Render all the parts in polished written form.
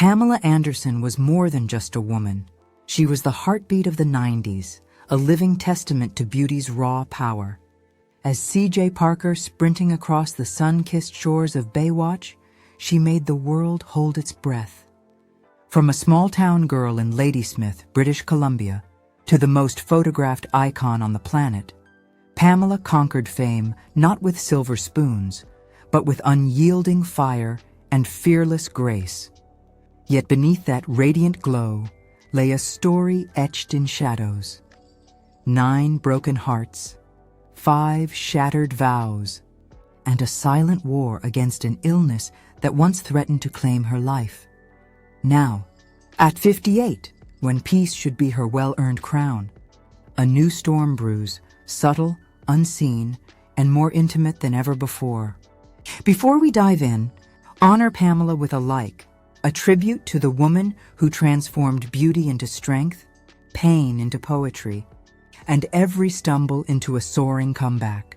Pamela Anderson was more than just a woman. She was the heartbeat of the 90s, a living testament to beauty's raw power. As C.J. Parker sprinting across the sun-kissed shores of Baywatch, she made the world hold its breath. From a small-town girl in Ladysmith, British Columbia, to the most photographed icon on the planet, Pamela conquered fame not with silver spoons, but with unyielding fire and fearless grace. Yet beneath that radiant glow lay a story etched in shadows. 9 broken hearts, 5 shattered vows, and a silent war against an illness that once threatened to claim her life. Now, at 58, when peace should be her well-earned crown, a new storm brews, subtle, unseen, and more intimate than ever before. Before we dive in, honor Pamela with a like, a tribute to the woman who transformed beauty into strength, pain into poetry, and every stumble into a soaring comeback.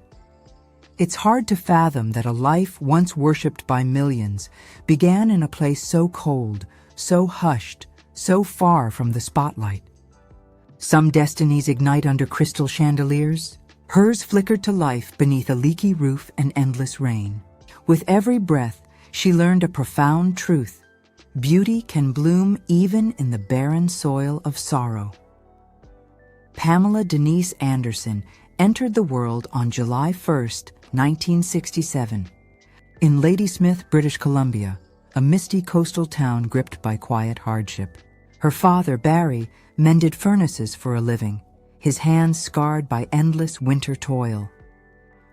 It's hard to fathom that a life once worshipped by millions began in a place so cold, so hushed, so far from the spotlight. Some destinies ignite under crystal chandeliers. Hers flickered to life beneath a leaky roof and endless rain. With every breath, she learned a profound truth. Beauty can bloom even in the barren soil of sorrow. Pamela Denise Anderson entered the world on July 1, 1967, in Ladysmith, British Columbia, a misty coastal town gripped by quiet hardship. Her father, Barry, mended furnaces for a living, his hands scarred by endless winter toil.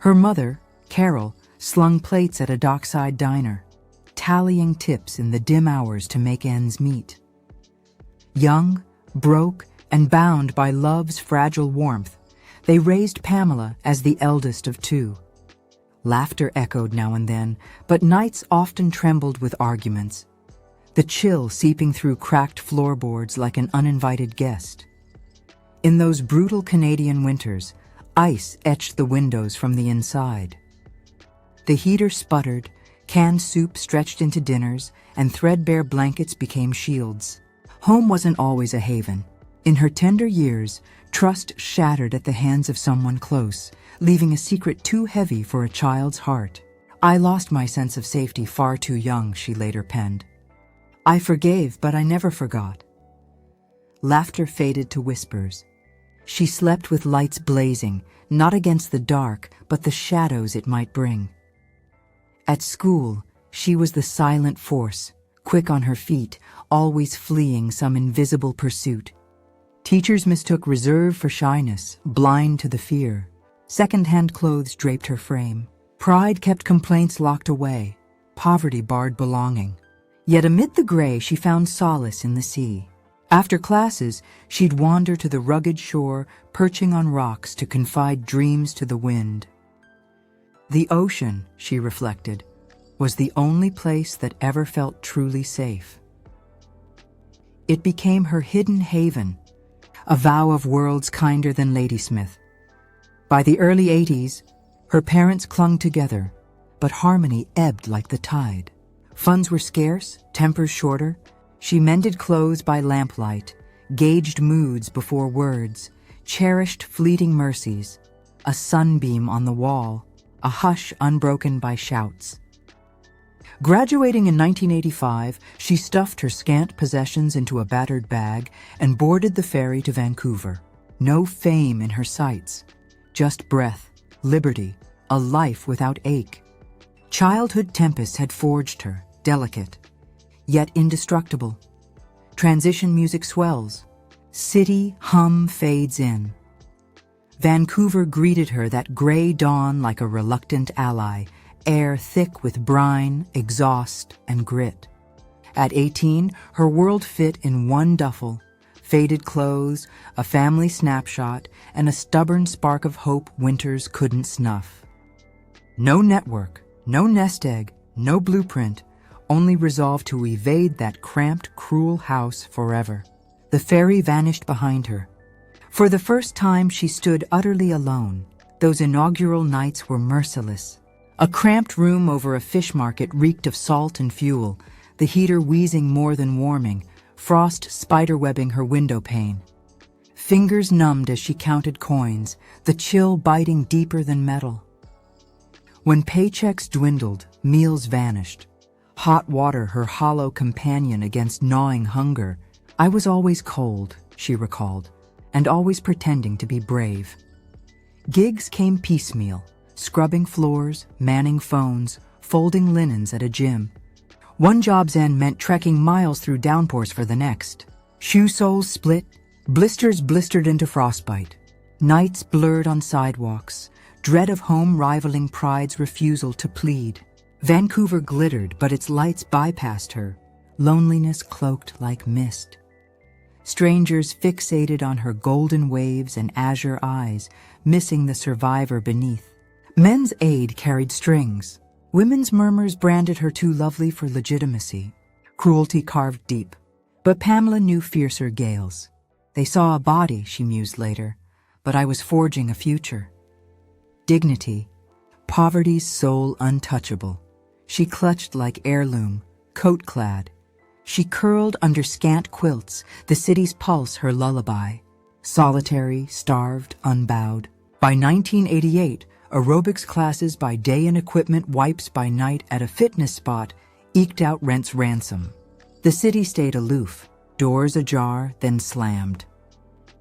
Her mother, Carol, slung plates at a dockside diner, tallying tips in the dim hours to make ends meet. Young, broke, and bound by love's fragile warmth, they raised Pamela as the eldest of 2. Laughter echoed now and then, but nights often trembled with arguments, the chill seeping through cracked floorboards like an uninvited guest. In those brutal Canadian winters, ice etched the windows from the inside. The heater sputtered, canned soup stretched into dinners, and threadbare blankets became shields. Home wasn't always a haven. In her tender years, trust shattered at the hands of someone close, leaving a secret too heavy for a child's heart. "I lost my sense of safety far too young," she later penned. "I forgave, but I never forgot." Laughter faded to whispers. She slept with lights blazing, not against the dark, but the shadows it might bring. At school, she was the silent force, quick on her feet, always fleeing some invisible pursuit. Teachers mistook reserve for shyness, blind to the fear. Second-hand clothes draped her frame. Pride kept complaints locked away. Poverty barred belonging. Yet amid the gray, she found solace in the sea. After classes, she'd wander to the rugged shore, perching on rocks to confide dreams to the wind. The ocean, she reflected, was the only place that ever felt truly safe. It became her hidden haven, a vow of worlds kinder than Ladysmith. By the early 80s, her parents clung together, but harmony ebbed like the tide. Funds were scarce, tempers shorter. She mended clothes by lamplight, gauged moods before words, cherished fleeting mercies, a sunbeam on the wall, a hush unbroken by shouts. Graduating in 1985, she stuffed her scant possessions into a battered bag and boarded the ferry to Vancouver. No fame in her sights, just breath, liberty, a life without ache. Childhood tempests had forged her, delicate, yet indestructible. Transition music swells. City hum fades in. Vancouver greeted her that gray dawn like a reluctant ally, air thick with brine, exhaust, and grit. At 18, her world fit in one duffel, faded clothes, a family snapshot, and a stubborn spark of hope winters couldn't snuff. No network, no nest egg, no blueprint, only resolve to evade that cramped, cruel house forever. The ferry vanished behind her. For the first time, she stood utterly alone. Those inaugural nights were merciless. A cramped room over a fish market reeked of salt and fuel, the heater wheezing more than warming, frost spiderwebbing her window pane. Fingers numbed as she counted coins, the chill biting deeper than metal. When paychecks dwindled, meals vanished. Hot water her hollow companion against gnawing hunger. I was always cold, she recalled, and always pretending to be brave. Gigs came piecemeal, scrubbing floors, manning phones, folding linens at a gym. One job's end meant trekking miles through downpours for the next. Shoe soles split, blisters blistered into frostbite. Nights blurred on sidewalks, dread of home rivaling pride's refusal to plead. Vancouver glittered, but its lights bypassed her, loneliness cloaked like mist. Strangers fixated on her golden waves and azure eyes, missing the survivor beneath. Men's aid carried strings. Women's murmurs branded her too lovely for legitimacy. Cruelty carved deep. But Pamela knew fiercer gales. They saw a body, she mused later, but I was forging a future. Dignity, poverty's soul untouchable. She clutched like heirloom, coat-clad. She curled under scant quilts, the city's pulse her lullaby. Solitary, starved, unbowed. By 1988, aerobics classes by day and equipment wipes by night at a fitness spot eked out rent's ransom. The city stayed aloof, doors ajar, then slammed.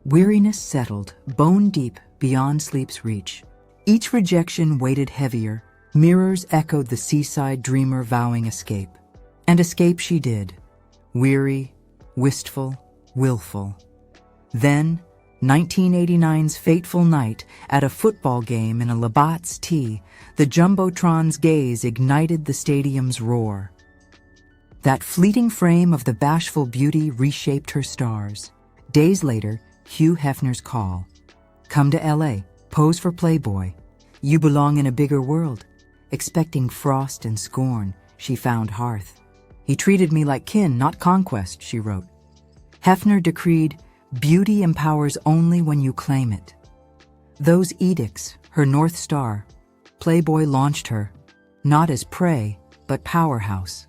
Weariness settled, bone deep, beyond sleep's reach. Each rejection weighted heavier. Mirrors echoed the seaside dreamer vowing escape. And escape she did. Weary, wistful, willful. Then, 1989's fateful night, at a football game in a Labatt's Tee, the Jumbotron's gaze ignited the stadium's roar. That fleeting frame of the bashful beauty reshaped her stars. Days later, Hugh Hefner's call. Come to L.A., pose for Playboy. You belong in a bigger world. Expecting frost and scorn, she found hearth. He treated me like kin, not conquest, she wrote. Hefner decreed, beauty empowers only when you claim it. Those edicts, her North Star. Playboy launched her, not as prey, but powerhouse.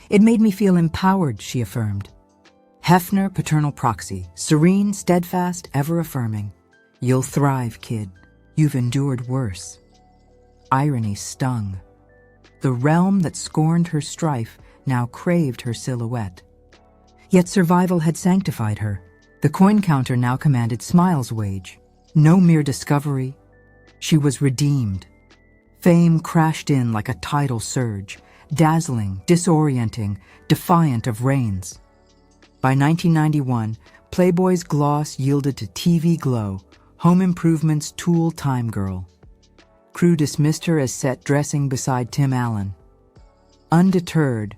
It made me feel empowered, she affirmed. Hefner, paternal proxy, serene, steadfast, ever affirming. You'll thrive, kid. You've endured worse. Irony stung. The realm that scorned her strife now craved her silhouette. Yet survival had sanctified her. The coin counter now commanded Smile's wage. No mere discovery. She was redeemed. Fame crashed in like a tidal surge, dazzling, disorienting, defiant of reins. By 1991, Playboy's gloss yielded to TV glow, Home Improvement's tool time girl. Crew dismissed her as set dressing beside Tim Allen. Undeterred,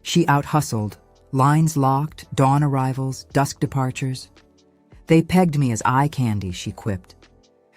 she out-hustled, lines locked, dawn arrivals, dusk departures. They pegged me as eye candy, she quipped.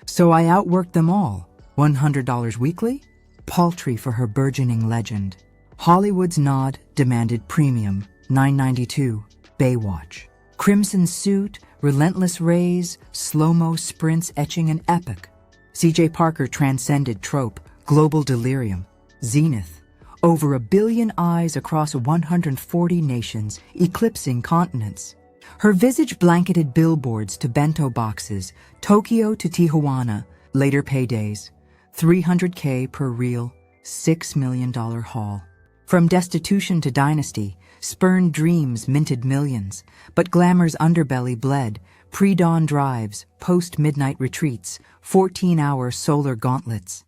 So I outworked them all. $100 weekly? Paltry for her burgeoning legend. Hollywood's nod demanded premium, $9.92, Baywatch. Crimson suit, relentless rays, slow-mo sprints etching an epic. C.J. Parker transcended trope, global delirium, zenith. Over 1 billion eyes across 140 nations, eclipsing continents. Her visage blanketed billboards to bento boxes, Tokyo to Tijuana, later paydays. $300K per reel, $6 million haul. From destitution to dynasty, spurned dreams minted millions, but glamour's underbelly bled, pre-dawn drives, post-midnight retreats, 14-hour solar gauntlets.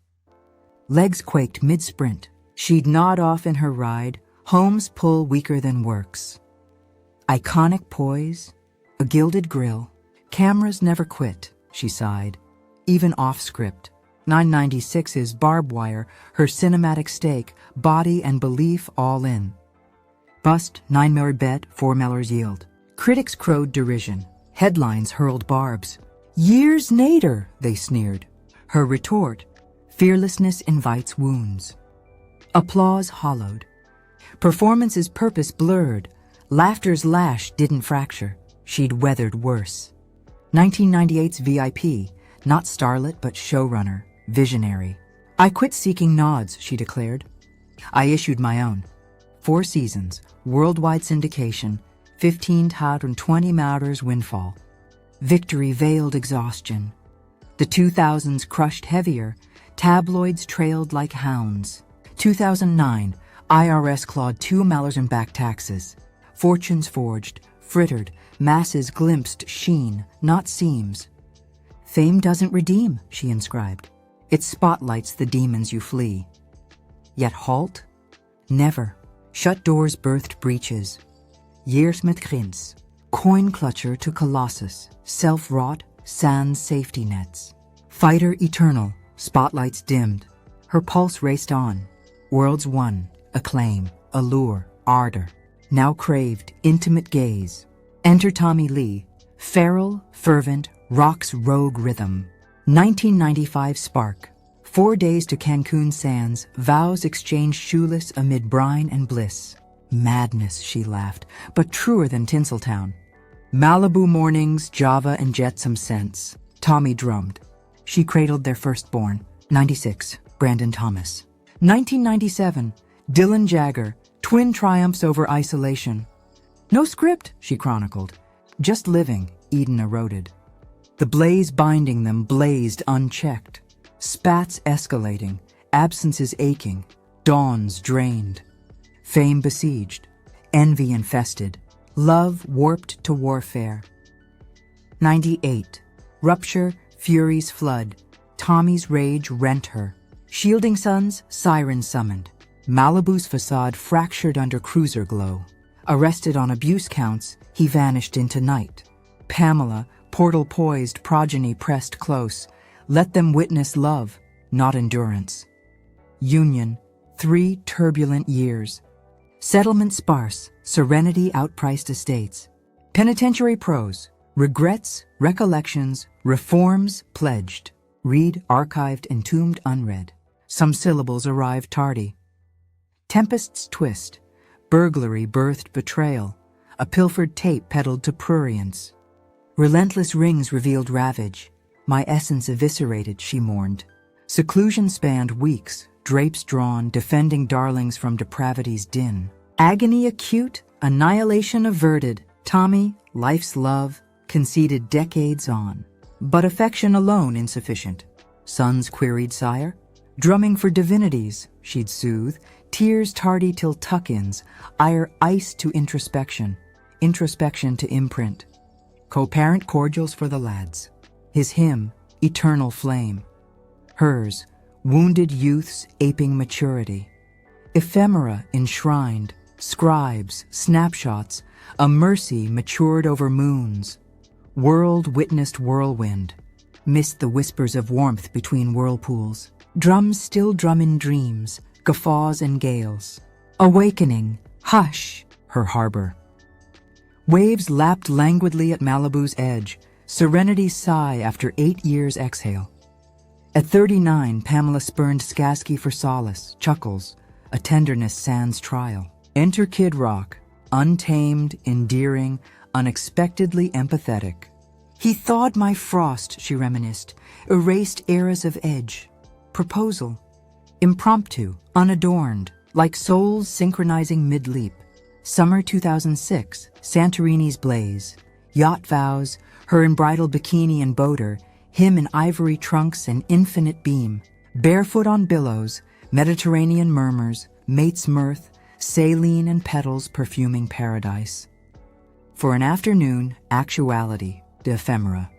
Legs quaked mid-sprint. She'd nod off in her ride, home's pull weaker than works. Iconic poise, a gilded grill, cameras never quit, she sighed, even off-script. 996's barbed wire, her cinematic stake, body and belief all in. Bust, 9-meller bet, 4-mellers yield. Critics crowed derision. Headlines hurled barbs. Years nader, they sneered. Her retort, fearlessness invites wounds. Applause hollowed. Performance's purpose blurred. Laughter's lash didn't fracture. She'd weathered worse. 1998's VIP, not starlet but showrunner, visionary. I quit seeking nods, she declared. I issued my own. 4 seasons, worldwide syndication, 1520 Maurers windfall. Victory veiled exhaustion. The 2000s crushed heavier, tabloids trailed like hounds. 2009, IRS clawed 2 Malers in back taxes. Fortunes forged, frittered, masses glimpsed sheen, not seams. Fame doesn't redeem, she inscribed. It spotlights the demons you flee. Yet halt? Never. Shut doors birthed breaches. Years met grins. Coin clutcher to colossus. Self-wrought, sans safety nets. Fighter eternal, spotlights dimmed. Her pulse raced on. Worlds won, acclaim, allure, ardor. Now craved, intimate gaze. Enter Tommy Lee, feral, fervent, rock's rogue rhythm. 1995 spark. 4 days to Cancun sands, vows exchanged shoeless amid brine and bliss. Madness, she laughed, but truer than Tinseltown. Malibu mornings, Java and jetsam scents. Tommy drummed. She cradled their firstborn. 96, Brandon Thomas. 1997, Dylan Jagger, twin triumphs over isolation. No script, she chronicled. Just living, Eden eroded. The blaze binding them blazed unchecked. Spats escalating, absences aching, dawns drained. Fame besieged, envy infested, love warped to warfare. 98. Rupture, furies flood. Tommy's rage rent her. Shielding suns, sirens summoned. Malibu's facade fractured under cruiser glow. Arrested on abuse counts, he vanished into night. Pamela, portal poised, progeny pressed close. Let them witness love, not endurance. Union, 3 turbulent years. Settlement sparse, serenity outpriced estates. Penitentiary prose, regrets, recollections, reforms pledged. Read, archived, entombed, unread. Some syllables arrived tardy. Tempests twist. Burglary birthed betrayal. A pilfered tape peddled to prurience. Relentless rings revealed ravage. My essence eviscerated, she mourned. Seclusion spanned weeks, drapes drawn, defending darlings from depravity's din. Agony acute, annihilation averted. Tommy, life's love, conceded decades on. But affection alone insufficient. Sons queried sire. Drumming for divinities, she'd soothe. Tears tardy till tuck-ins, ire ice to introspection. Introspection to imprint. Co-parent cordials for the lads. His hymn, eternal flame. Hers, wounded youth's aping maturity. Ephemera enshrined, scribes, snapshots, a mercy matured over moons. World witnessed whirlwind, missed the whispers of warmth between whirlpools. Drums still drum in dreams, guffaws and gales. Awakening, hush, her harbor. Waves lapped languidly at Malibu's edge, Serenity's sigh after 8 years exhale. At 39, Pamela spurned Skasky for solace, chuckles, a tenderness sans trial. Enter Kid Rock, untamed, endearing, unexpectedly empathetic. He thawed my frost, she reminisced, erased eras of edge. Proposal. Impromptu, unadorned, like souls synchronizing mid-leap. Summer 2006, Santorini's blaze. Yacht vows, her in bridal bikini and boater, him in ivory trunks and infinite beam. Barefoot on billows, Mediterranean murmurs, mate's mirth, saline and petals perfuming paradise. For an afternoon, actuality, the ephemera.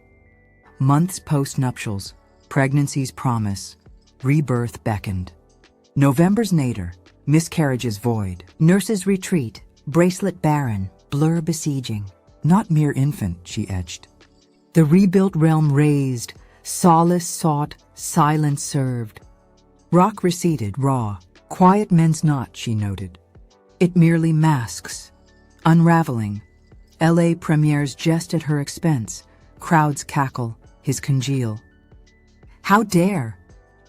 Months post-nuptials, pregnancy's promise, rebirth beckoned. November's nadir, miscarriages void, nurse's retreat, bracelet barren, blur besieging. Not mere infant, she etched. The rebuilt realm raised, solace sought, silence served. Rock receded, raw, quiet men's not, she noted. It merely masks. Unraveling. L.A. premieres jest at her expense. Crowds cackle, his congeal. How dare?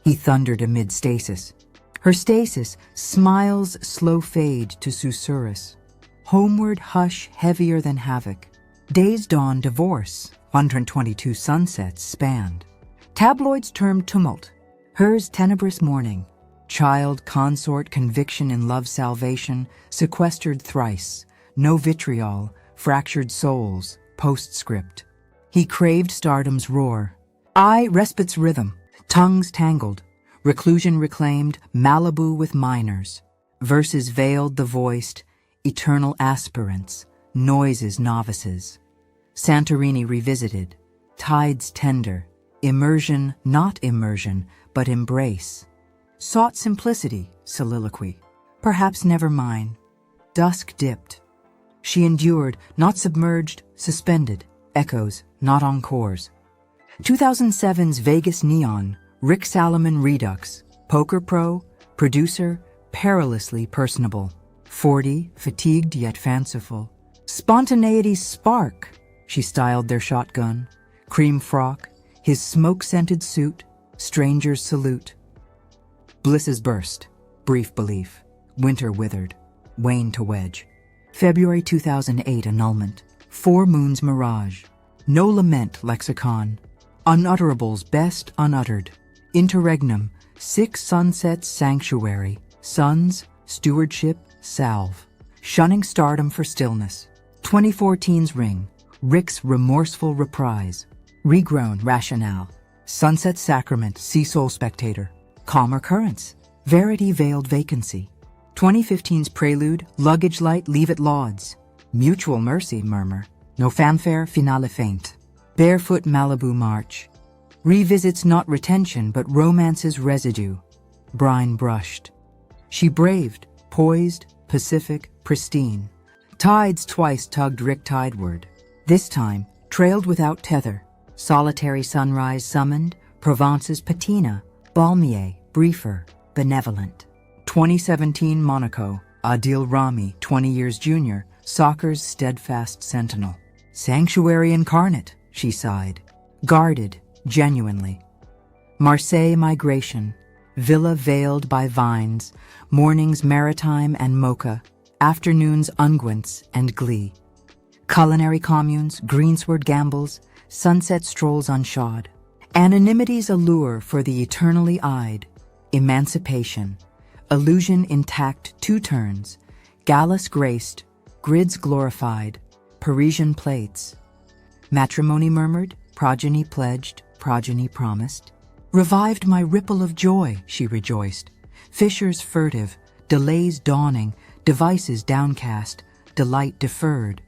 He thundered amid stasis. Her stasis, smiles slow fade to susurrus. Homeward hush heavier than havoc. Day's dawn divorce, 122 sunsets spanned. Tabloids termed tumult, hers tenebrous morning. child, consort, conviction in love, salvation, sequestered thrice, no vitriol, fractured souls, postscript. He craved stardom's roar. I, respite's rhythm, tongues tangled, reclusion reclaimed, Malibu with minors. Verses veiled the voiced, eternal aspirants, noises novices. Santorini revisited, tides tender, immersion, not immersion, but embrace. Sought simplicity, soliloquy, perhaps never mine. Dusk dipped. She endured, not submerged, suspended, echoes, not encores. 2007's Vegas Neon, Rick Salomon Redux, poker pro, producer, perilously personable. 40, fatigued yet fanciful. Spontaneity's spark, she styled their shotgun. Cream frock, his smoke-scented suit, stranger's salute. Bliss's burst, brief belief. Winter withered, wane to wedge. February 2008 annulment. 4 moons mirage. No lament lexicon. Unutterables best unuttered. Interregnum, 6 sunsets sanctuary. Suns, stewardship, salve. Shunning stardom for stillness. 2014's ring. Rick's remorseful reprise. Regrown rationale. Sunset sacrament, sea soul spectator. Calmer currents. Verity veiled vacancy. 2015's prelude, luggage light, leave it lauds. Mutual mercy, murmur. No fanfare, finale faint. Barefoot Malibu march. Revisits not retention, but romance's residue. Brine brushed. She braved, poised, pacific, pristine. Tides twice tugged Rick tideward. This time, trailed without tether. Solitary sunrise summoned, Provence's patina. Balmier, briefer, benevolent. 2017 Monaco, Adil Rami, 20 years junior, soccer's steadfast sentinel. Sanctuary incarnate, she sighed. Guarded, genuinely. Marseille migration, villa veiled by vines, mornings maritime and mocha, afternoons unguents and glee. Culinary communes, greensward gambles, sunset strolls unshod. Anonymity's allure for the eternally eyed. Emancipation. Illusion intact 2 turns. Gallus graced. Grids glorified. Parisian plates. Matrimony murmured. Progeny pledged. Progeny promised. Revived my ripple of joy, she rejoiced. Fissures furtive. Delays dawning. Devices downcast. Delight deferred.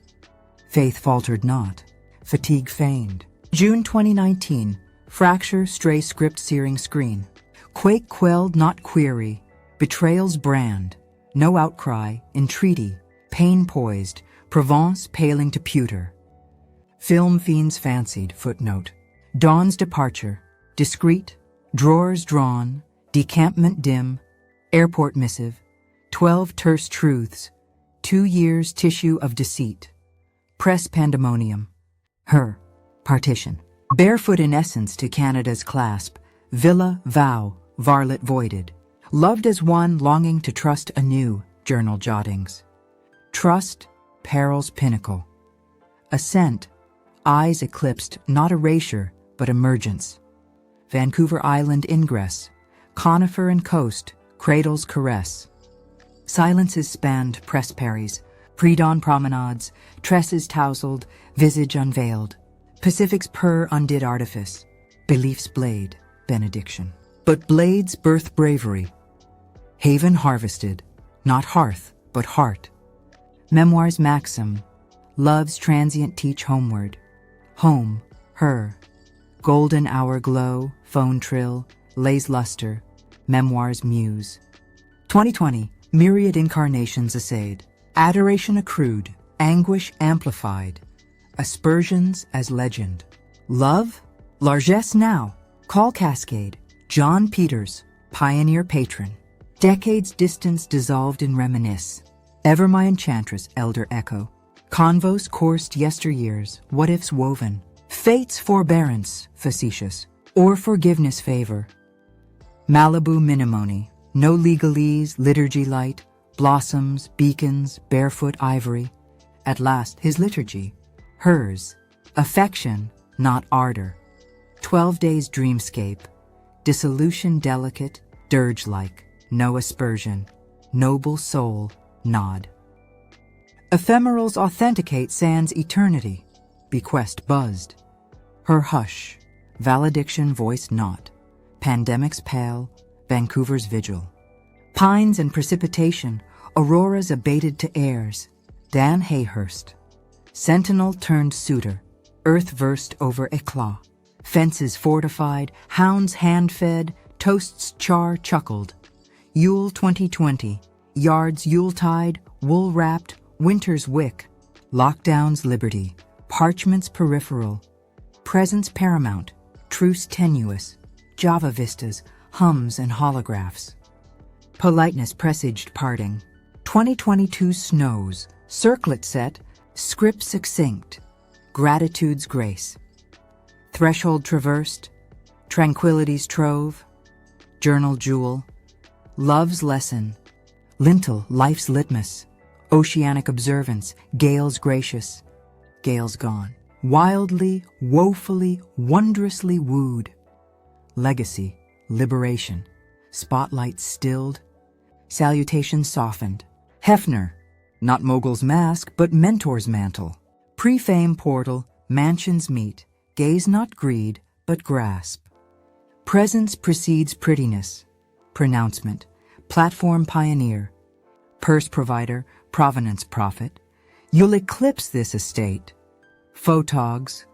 Faith faltered not. Fatigue feigned. June 2019. Fracture, stray script searing screen. Quake quelled, not query. Betrayal's brand. No outcry, entreaty. Pain poised. Provence paling to pewter. Film fiends fancied, footnote. Dawn's departure. Discreet. Drawers drawn. Decampment dim. Airport missive. 12 terse truths. 2 years tissue of deceit. Press pandemonium. Her. Partition. Barefoot in essence to Canada's clasp. Villa, vow, varlet voided. Loved as one longing to trust anew, journal jottings. Trust, peril's pinnacle. Ascent, eyes eclipsed, not erasure, but emergence. Vancouver Island ingress. Conifer and coast, cradle's caress. Silences spanned press parries. Pre-dawn promenades, tresses tousled, visage unveiled. Pacific's purr undid artifice. Belief's blade, benediction. But blades birth bravery. Haven harvested, not hearth, but heart. Memoir's maxim, love's transient teach homeward. Home, her. Golden hour glow, phone trill, lays luster. Memoir's muse. 2020, myriad incarnations essayed. Adoration accrued, anguish amplified. Aspersions as legend. Love? Largesse now. Call cascade. John Peters, pioneer patron. Decades distance dissolved in reminisce. Ever my enchantress, elder echo. Convos coursed yesteryears, what ifs woven. Fate's forbearance, facetious. Or forgiveness favor. Malibu minimony. No legalese, liturgy light. Blossoms, beacons, barefoot ivory. At last his liturgy. Hers. Affection, not ardor. 12 days dreamscape. Dissolution delicate, dirge-like. no aspersion, noble soul, nod. Ephemerals authenticate sans eternity, bequest buzzed. Her hush, valediction voiced not, pandemic's pale, Vancouver's vigil. Pines and precipitation, auroras abated to airs, Dan Hayhurst. Sentinel turned suitor, earth versed over eclat. Fences fortified, hounds hand-fed, toasts char chuckled. Yule 2020, yards Yuletide, wool-wrapped, winter's wick. Lockdowns liberty, parchments peripheral. Presence paramount, truce tenuous. Java vistas, hums and holographs. Politeness presaged parting. 2022 snows, circlet set, script succinct. Gratitude's grace. Threshold traversed, tranquility's trove, journal jewel, love's lesson, lintel life's litmus, oceanic observance, gales gracious, gales gone, wildly, woefully, wondrously wooed, legacy, liberation, spotlight stilled, salutation softened, Hefner, not mogul's mask, but mentor's mantle, pre-fame portal, mansions meet, gaze not greed, but grasp. Presence precedes prettiness, pronouncement, platform pioneer, purse provider, provenance prophet. You'll eclipse this estate. Photogs,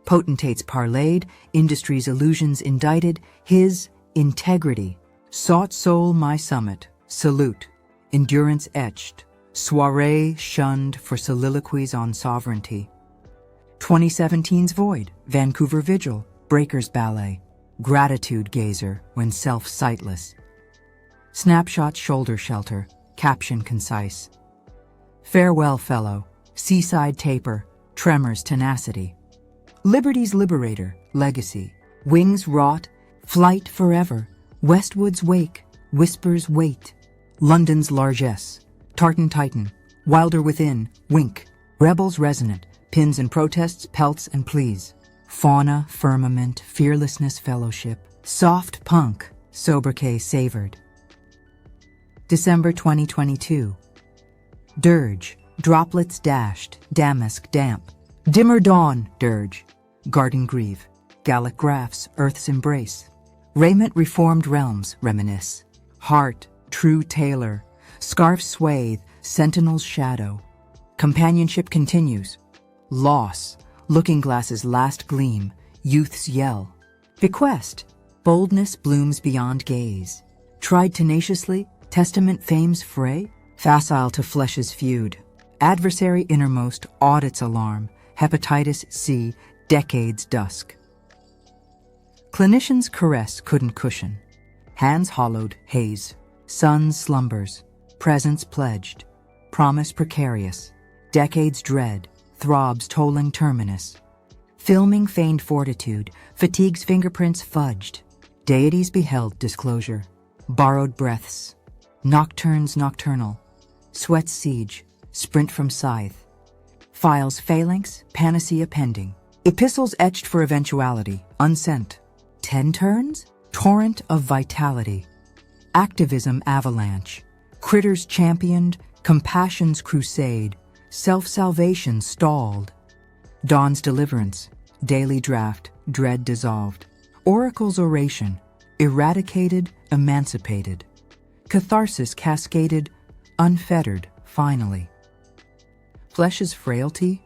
potentates parlayed, industry's illusions indicted, his integrity. Sought soul my summit, salute, endurance etched, soiree shunned for soliloquies on sovereignty. 2017's Void, Vancouver Vigil, Breakers Ballet, Gratitude Gazer when self-sightless. Snapshot Shoulder Shelter, caption concise. Farewell Fellow, Seaside Taper, Tremors Tenacity. Liberty's Liberator, Legacy, Wings Wrought, Flight Forever, Westwood's Wake, Whispers Wait. London's Largesse, Tartan Titan, Wilder Within, Wink, Rebels Resonant, Pins and Protests, Pelts and Pleas. Fauna, Firmament, Fearlessness Fellowship, Soft Punk, Sobriquet Savored. December 2022. Dirge, Droplets Dashed, Damask Damp. Dimmer Dawn, Dirge, Garden Grieve, Gallic Graphs, Earth's Embrace. Raiment Reformed Realms, Reminisce. Heart, True Tailor, Scarf Swathe, Sentinel's Shadow. Companionship Continues. Loss, Looking Glass's Last Gleam, Youth's Yell. Bequest, Boldness Blooms Beyond Gaze. Tried tenaciously, Testament Fame's Fray. Facile to Flesh's Feud. Adversary Innermost, Audit's Alarm. Hepatitis C, Decades Dusk. Clinician's Caress Couldn't Cushion. Hands Hollowed, Haze. Sun's Slumbers. Presence Pledged. Promise Precarious. Decades Dread. Throbs Tolling Terminus. Filming Feigned Fortitude. Fatigue's Fingerprints Fudged. Deities Beheld Disclosure. Borrowed Breaths. Nocturnes Nocturnal. Sweat's Siege. Sprint from Scythe. Files Phalanx. Panacea Pending. Epistles Etched for Eventuality. Unsent. 10 turns? Torrent of Vitality. Activism Avalanche. Critters Championed. Compassion's Crusade. Self-salvation Stalled. Dawn's Deliverance. Daily Draft. Dread Dissolved. Oracle's Oration. Eradicated. Emancipated. Catharsis Cascaded. Unfettered. Finally. Flesh's Frailty.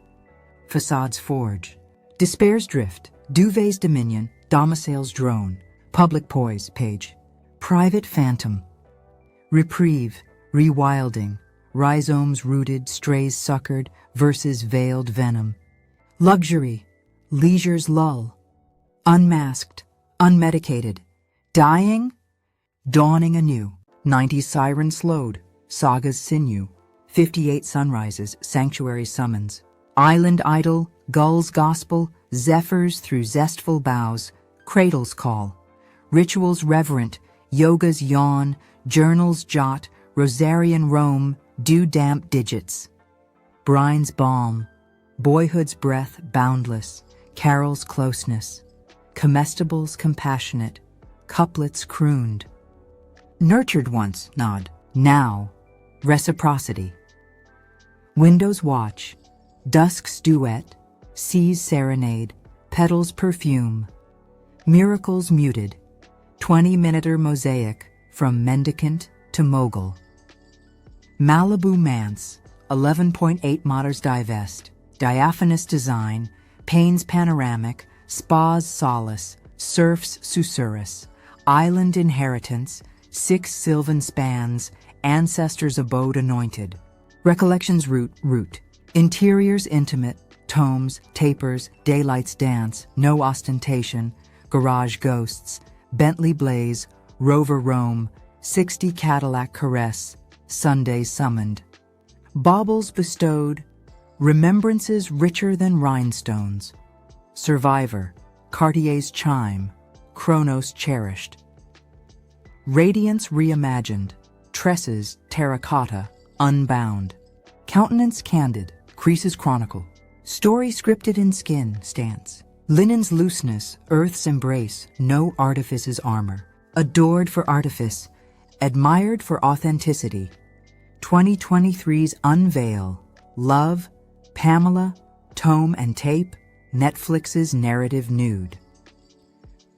Facades Forge. Despair's Drift. Duvet's Dominion. Domicile's Drone. Public Poise page. Private Phantom. Reprieve. Rewilding. Rhizomes Rooted. Strays Suckered. Verses Veiled Venom. Luxury. Leisure's Lull. Unmasked. Unmedicated. Dying. Dawning anew. 90s Siren Slowed. Saga's Sinew. 58 Sunrises. Sanctuary Summons. Island Idol. Gull's Gospel. Zephyrs Through Zestful Boughs. Cradle's Call. Rituals Reverent. Yoga's Yawn. Journals Jot. Rosarian Rome. Dew Damp Digits. Brine's Balm. Boyhood's Breath Boundless. Carol's Closeness. Comestibles Compassionate. Couplets Crooned. Nurtured once, nod. Now, reciprocity. Windows watch, dusk's duet, sea's serenade, petals perfume, miracles muted, 20-minute mosaic from mendicant to mogul. Malibu manse, 11.8 meters divest, diaphanous design, Payne's panoramic, spa's solace, surf's susurrus, island inheritance, 6 sylvan spans, ancestors' abode anointed. Recollections root, interiors intimate, tomes, tapers, daylight's dance, no ostentation, garage ghosts, Bentley blaze, Rover roam, 60 Cadillac caress, Sundays summoned. Baubles bestowed, remembrances richer than rhinestones. Survivor, Cartier's chime, Chronos cherished. Radiance reimagined, tresses terracotta, unbound. Countenance candid, creases chronicle. Story scripted in skin, stance. Linen's looseness, earth's embrace, no artifice's armor. Adored for artifice, admired for authenticity. 2023's Unveil, Love, Pamela, Tome and Tape, Netflix's narrative nude.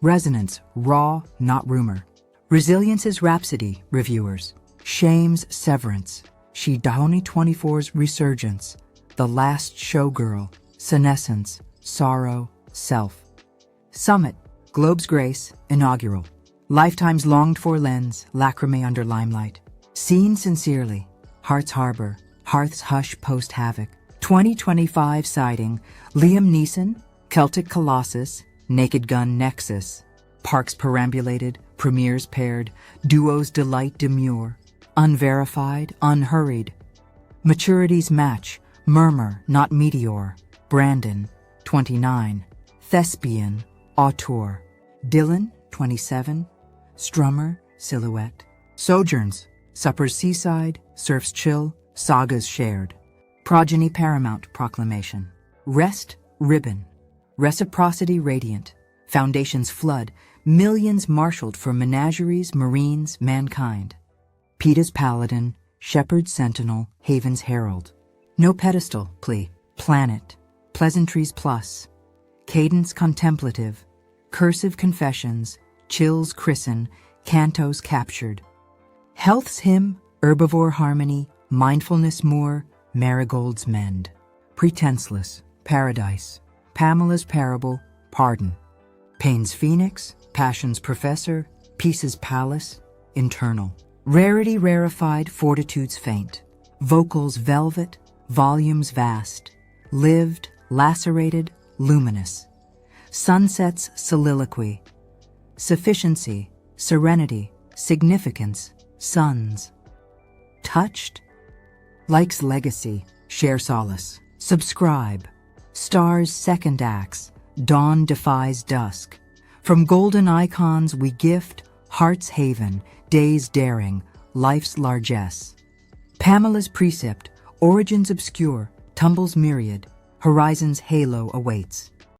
Resonance, raw, not rumor. Resilience's Rhapsody, reviewers. Shame's Severance, She 2024's Resurgence, The Last Showgirl, Senescence, Sorrow, Self. Summit, Globe's Grace, Inaugural. Lifetime's longed-for lens, lacrimae under limelight. Seen sincerely, Heart's Harbor, Hearth's Hush post-Havoc. 2025 sighting, Liam Neeson, Celtic Colossus, Naked Gun Nexus. Parks perambulated, premieres paired, duos delight demure. Unverified, unhurried. Maturity's match, Murmur, not Meteor. Brandon, 29. Thespian, Auteur. Dylan, 27. Strummer, Silhouette. Sojourns, Supper's Seaside, Surf's Chill, Sagas Shared. Progeny Paramount Proclamation. Rest, Ribbon. Reciprocity Radiant. Foundations Flood, millions marshaled for menageries, marines, mankind. Peta's Paladin, Shepherd's Sentinel, Haven's Herald. No pedestal, plea. Planet. Pleasantries Plus. Cadence Contemplative. Cursive Confessions. Chills Christen. Cantos Captured. Health's Hymn, Herbivore Harmony, Mindfulness Moor, Marigold's Mend. Pretenseless, Paradise. Pamela's Parable, Pardon. Payne's Phoenix, Passion's Professor, Peace's Palace, Internal. Rarity Rarefied, Fortitude's Faint. Vocals Velvet, Volumes Vast. Lived, Lacerated, Luminous. Sunset's Soliloquy. Sufficiency, Serenity, Significance, Suns. Touched? Like's Legacy, Share Solace. Subscribe. Stars Second Acts, Dawn Defies Dusk. From golden icons we gift, Heart's Haven, Day's Daring, Life's Largesse. Pamela's Precept, Origins Obscure, Tumbles Myriad, Horizon's Halo awaits.